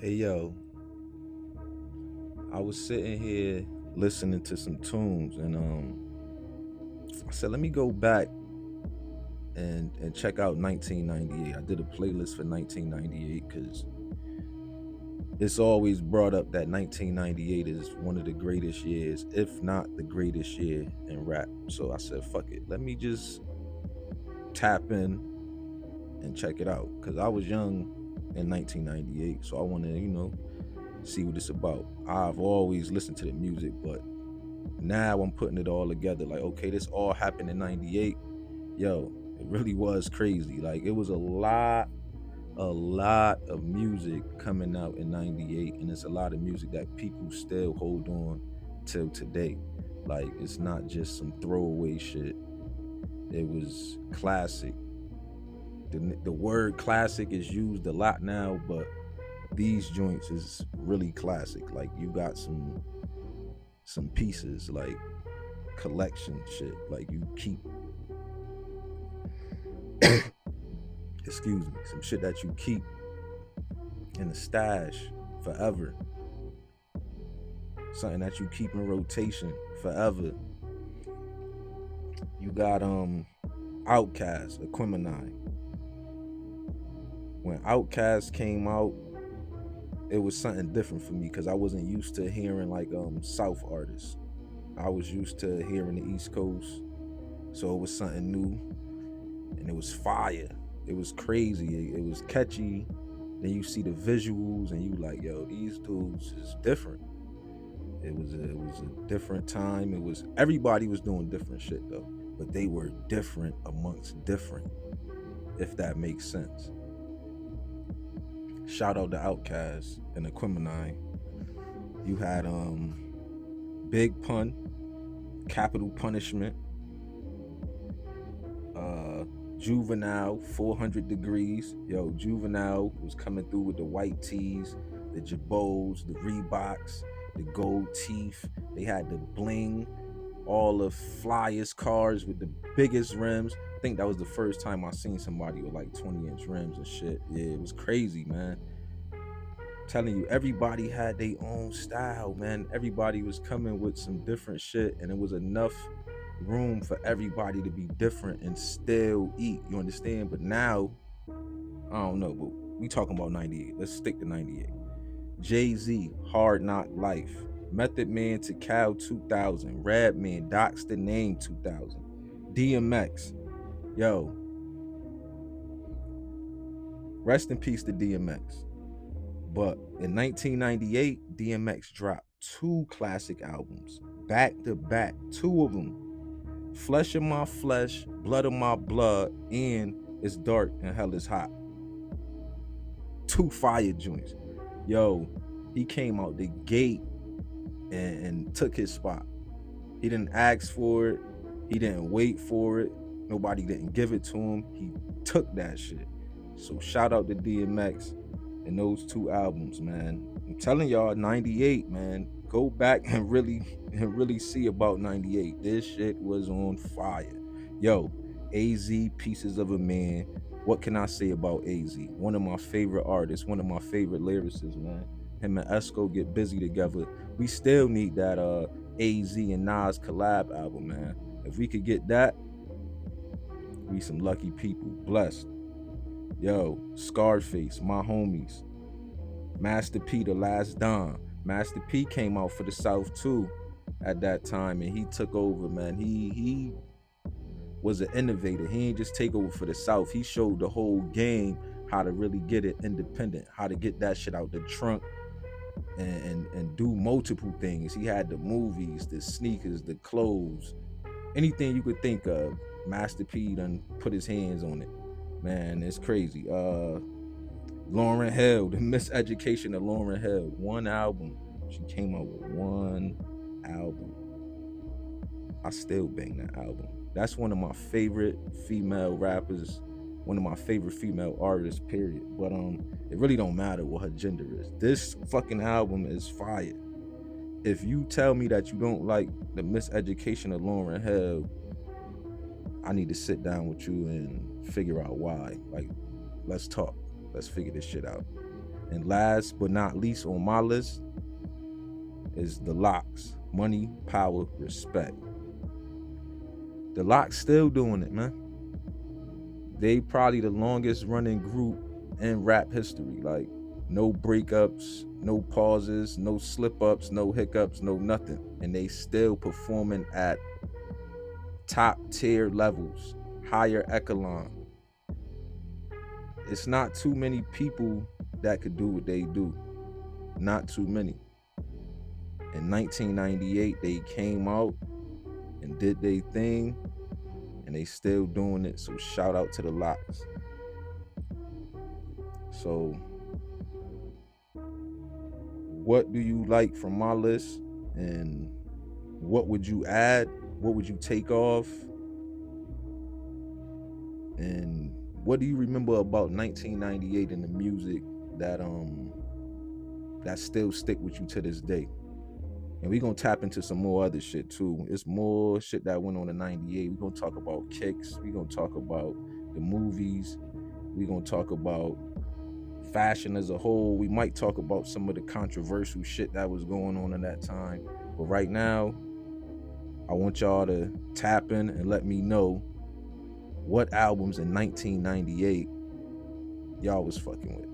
Hey yo, I was sitting here listening to some tunes and I said let me go back and check out 1998. I did a playlist for 1998 cuz it's always brought up that 1998 is one of the greatest years, if not the greatest year in rap. So I said fuck it. Let me just tap in and check it out cuz I was young in 1998, so I want to, see what it's about. I've always listened to the music, but now I'm putting it all together. Like, okay, this all happened in 98. Yo, it really was crazy. Like, it was a lot of music coming out in 98. And it's a lot of music that people still hold on till today. Like, it's not just some throwaway shit. It was classic. The word classic is used a lot now, but these joints is really classic. Like, you got some pieces like collection shit. Like, you keep excuse me, some shit that you keep in the stash forever, something that you keep in rotation forever. You got Outkast, Aquemini. When Outkast came out, it was something different for me because I wasn't used to hearing like South artists. I was used to hearing the East Coast, so it was something new and it was fire. It was crazy. It was catchy. Then you see the visuals and you like, yo, these dudes is different. It was a different time. It was everybody was doing different shit though, but they were different amongst different, if that makes sense. Shout out to Outkast and Aquemini. You had Big Pun, Capital Punishment, uh Juvenile, 400 Degrees. Yo, Juvenile was coming through with the white tees, the Jabos, the Reeboks, the gold teeth. They had the bling, all the flyest cars with the biggest rims. I think that was the first time I seen somebody with like 20-inch rims and shit. Yeah, it was crazy, man. Telling you, everybody had their own style, man. Everybody was coming with some different shit, and it was enough room for everybody to be different and still eat. You understand? But now, I don't know, but we talking about 98. Let's stick to 98. Jay-Z, Hard Knock Life. Method Man to Cal 2000. Redman, Docs the Name 2000. DMX. Yo, rest in peace to DMX. But in 1998, DMX dropped two classic albums, back to back, two of them. Flesh of My Flesh, Blood of My Blood, and It's Dark and Hell is Hot. Two fire joints. Yo, he came out the gate and took his spot. He didn't ask for it. He didn't wait for it. Nobody didn't give it to him. He took that shit. So shout out to DMX and those two albums, man. I'm telling y'all, 98, man. Go back and really see about 98. This shit was on fire. Yo, AZ, Pieces of a Man. What can I say about AZ? One of my favorite artists, one of my favorite lyricists, man. Him and Esco get busy together. We still need that AZ and Nas collab album, man. If we could get that, we some lucky people. Blessed. Yo, Scarface, my homies. Master P, the last Don. Master P came out for the South too at that time, and he took over, man. He was an innovator. He ain't just take over for the South. He showed the whole game how to really get it independent, how to get that shit out the trunk and do multiple things. He had the movies, the sneakers, the clothes, anything you could think of. Master P done put his hands on it. Man, it's crazy. Lauren Hill, the miseducation of Lauren Hill. One album. She came out with one album. I still bang that album. That's one of my favorite female rappers, one of my favorite female artists, period. But it really don't matter what her gender is. This fucking album is fire. If you tell me that you don't like the miseducation of Lauren Hill, I need to sit down with you and figure out why. Like, let's talk. Let's figure this shit out. And last but not least on my list is the Locks. Money, Power, Respect. The Locks still doing it, man. They probably the longest running group in rap history. Like, no breakups, no pauses, no slip ups, no hiccups, no nothing. And they still performing at top tier levels, higher echelon. It's not too many people that could do what they do. Not too many. In 1998, they came out and did their thing, and they still doing it. So shout out to the Locks. So, what do you like from my list, and what would you add? What would you take off? And what do you remember about 1998 and the music that that still stick with you to this day? And we're gonna tap into some more other shit too. It's more shit that went on in 98. We're gonna talk about kicks, we're gonna talk about the movies, we're gonna talk about fashion as a whole. We might talk about some of the controversial shit that was going on in that time. But right now, I want y'all to tap in and let me know what albums in 1998 y'all was fucking with.